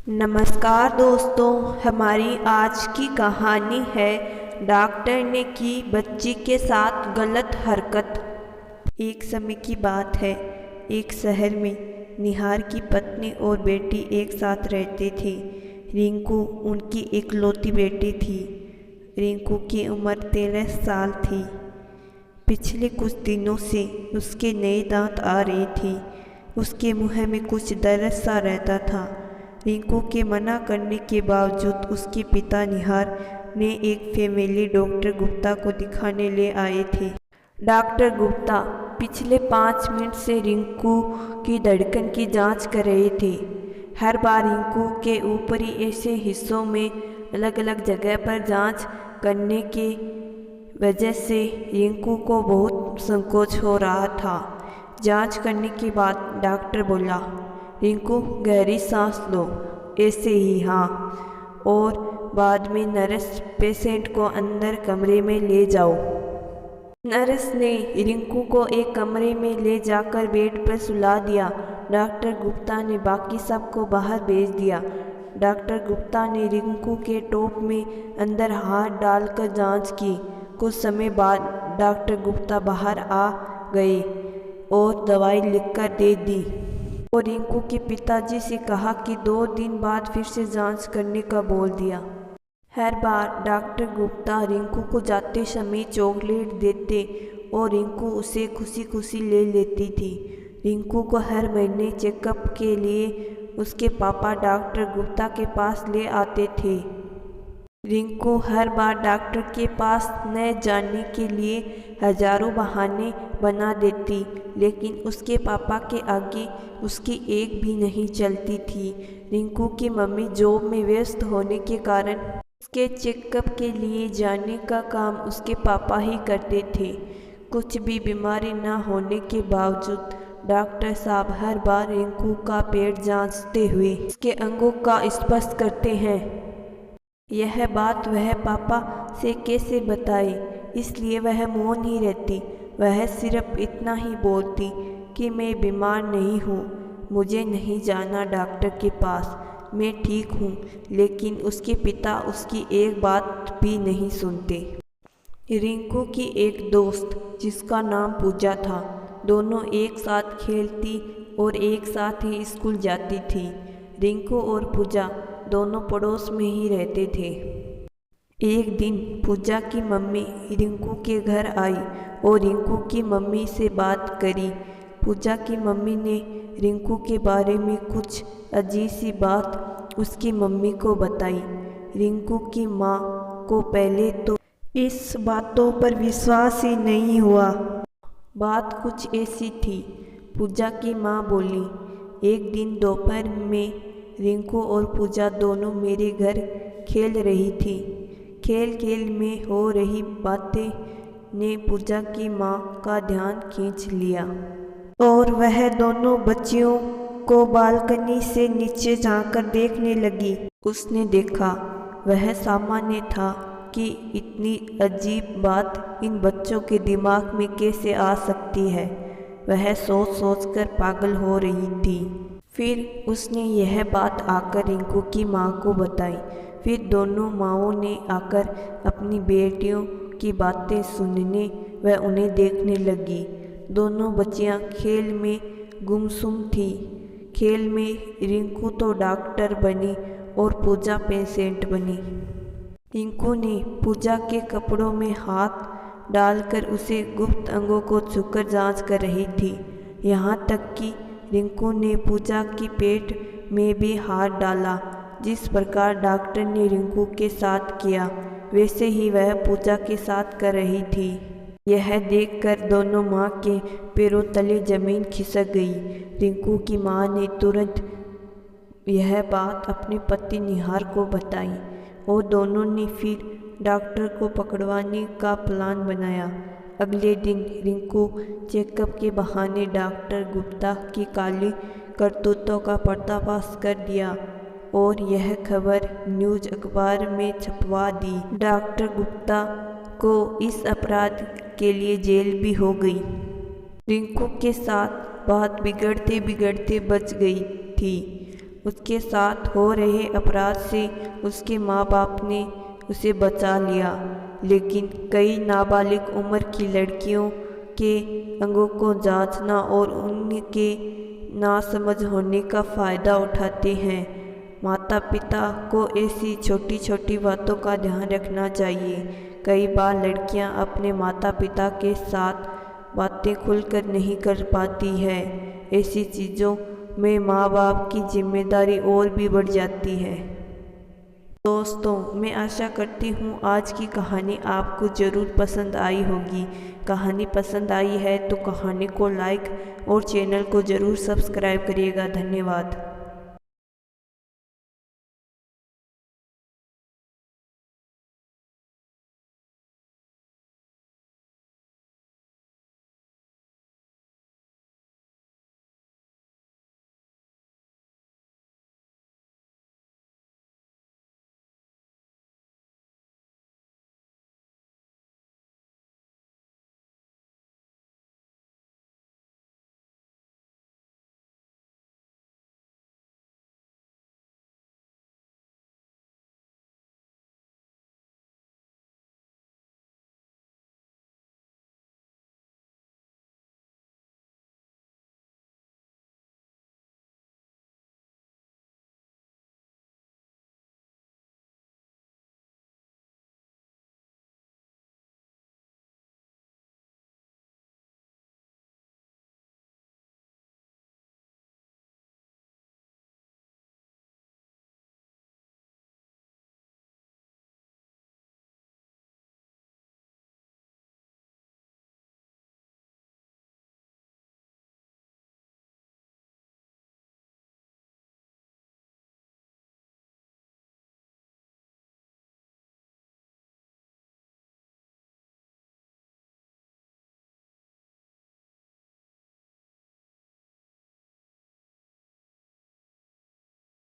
नमस्कार दोस्तों, हमारी आज की कहानी है डॉक्टर ने की बच्ची के साथ गलत हरकत। एक समय की बात है, एक शहर में निहार की पत्नी और बेटी एक साथ रहते थे। रिंकू उनकी इकलौती बेटी थी। रिंकू की उम्र 13 साल थी। पिछले कुछ दिनों से उसके नए दांत आ रहे थे। उसके मुंह में कुछ दर्द सा रहता था। रिंकू के मना करने के बावजूद उसके पिता निहार ने एक फैमिली डॉक्टर गुप्ता को दिखाने ले आए थे। डॉक्टर गुप्ता पिछले 5 मिनट से रिंकू की धड़कन की जांच कर रहे थे। हर बार रिंकू के ऊपरी ऐसे हिस्सों में अलग अलग जगह पर जांच करने के वजह से रिंकू को बहुत संकोच हो रहा था। जांच करने के बाद डॉक्टर बोला, रिंकू गहरी सांस लो, ऐसे ही हाँ, और बाद में नर्स पेशेंट को अंदर कमरे में ले जाओ। नर्स ने रिंकू को एक कमरे में ले जाकर बेड पर सुला दिया। डॉक्टर गुप्ता ने बाकी सबको बाहर भेज दिया। डॉक्टर गुप्ता ने रिंकू के टॉप में अंदर हाथ डालकर जांच की। कुछ समय बाद डॉक्टर गुप्ता बाहर आ गए और दवाई लिखकर दे दी और रिंकू के पिताजी से कहा कि 2 दिन बाद फिर से जांच करने का बोल दिया। हर बार डॉक्टर गुप्ता रिंकू को जाते समय चॉकलेट देते और रिंकू उसे खुशी खुशी ले लेती थी। रिंकू को हर महीने चेकअप के लिए उसके पापा डॉक्टर गुप्ता के पास ले आते थे। रिंकू हर बार डॉक्टर के पास न जाने के लिए हजारों बहाने बना देती, लेकिन उसके पापा के आगे उसकी एक भी नहीं चलती थी। रिंकू की मम्मी जॉब में व्यस्त होने के कारण उसके चेकअप के लिए जाने का काम उसके पापा ही करते थे। कुछ भी बीमारी न होने के बावजूद डॉक्टर साहब हर बार रिंकू का पेट जांचते हुए उसके अंगों का स्पर्श करते हैं। यह बात वह पापा से कैसे बताए, इसलिए वह मौन ही रहती। वह सिर्फ इतना ही बोलती कि मैं बीमार नहीं हूँ, मुझे नहीं जाना डॉक्टर के पास, मैं ठीक हूँ। लेकिन उसके पिता उसकी एक बात भी नहीं सुनते। रिंकू की एक दोस्त जिसका नाम पूजा था, दोनों एक साथ खेलती और एक साथ ही स्कूल जाती थी। रिंकू और पूजा दोनों पड़ोस में ही रहते थे। एक दिन पूजा की मम्मी रिंकू के घर आई और रिंकू की मम्मी से बात करी। पूजा की मम्मी ने रिंकू के बारे में कुछ अजीब सी बात उसकी मम्मी को बताई। रिंकू की माँ को पहले तो इस बातों पर विश्वास ही नहीं हुआ। बात कुछ ऐसी थी। पूजा की माँ बोली, एक दिन दोपहर में रिंकू और पूजा दोनों मेरे घर खेल रही थी। खेल खेल में हो रही बातें ने पूजा की माँ का ध्यान खींच लिया और वह दोनों बच्चियों को बालकनी से नीचे झांककर देखने लगी। उसने देखा, वह सामान्य था कि इतनी अजीब बात इन बच्चों के दिमाग में कैसे आ सकती है। वह सोच सोच कर पागल हो रही थी। फिर उसने यह बात आकर रिंकू की माँ को बताई। फिर दोनों माँओं ने आकर अपनी बेटियों की बातें सुनने व उन्हें देखने लगी। दोनों बच्चियाँ खेल में गुमसुम थी। खेल में रिंकू तो डॉक्टर बनी और पूजा पेशेंट बनी। रिंकू ने पूजा के कपड़ों में हाथ डालकर उसे गुप्त अंगों को छूकर जांच कर रही थी। यहाँ तक कि रिंकू ने पूजा की पेट में भी हाथ डाला। जिस प्रकार डॉक्टर ने रिंकू के साथ किया, वैसे ही वह पूजा के साथ कर रही थी। यह देखकर दोनों माँ के पैरों तले जमीन खिसक गई। रिंकू की माँ ने तुरंत यह बात अपने पति निहार को बताई और दोनों ने फिर डॉक्टर को पकड़वाने का प्लान बनाया। अगले दिन रिंकू चेकअप के बहाने डॉक्टर गुप्ता की काली करतूतों का पर्दाफाश कर दिया और यह खबर न्यूज़ अखबार में छपवा दी। डॉक्टर गुप्ता को इस अपराध के लिए जेल भी हो गई। रिंकू के साथ बात बिगड़ते बिगड़ते बच गई थी। उसके साथ हो रहे अपराध से उसके माँ बाप ने उसे बचा लिया, लेकिन कई नाबालिग उम्र की लड़कियों के अंगों को जांचना और उनके नासमझ होने का फ़ायदा उठाते हैं। माता पिता को ऐसी छोटी छोटी बातों का ध्यान रखना चाहिए। कई बार लड़कियां अपने माता पिता के साथ बातें खुलकर नहीं कर पाती है। ऐसी चीज़ों में माँ बाप की जिम्मेदारी और भी बढ़ जाती है। दोस्तों, मैं आशा करती हूँ आज की कहानी आपको ज़रूर पसंद आई होगी। कहानी पसंद आई है तो कहानी को लाइक और चैनल को ज़रूर सब्सक्राइब करिएगा। धन्यवाद।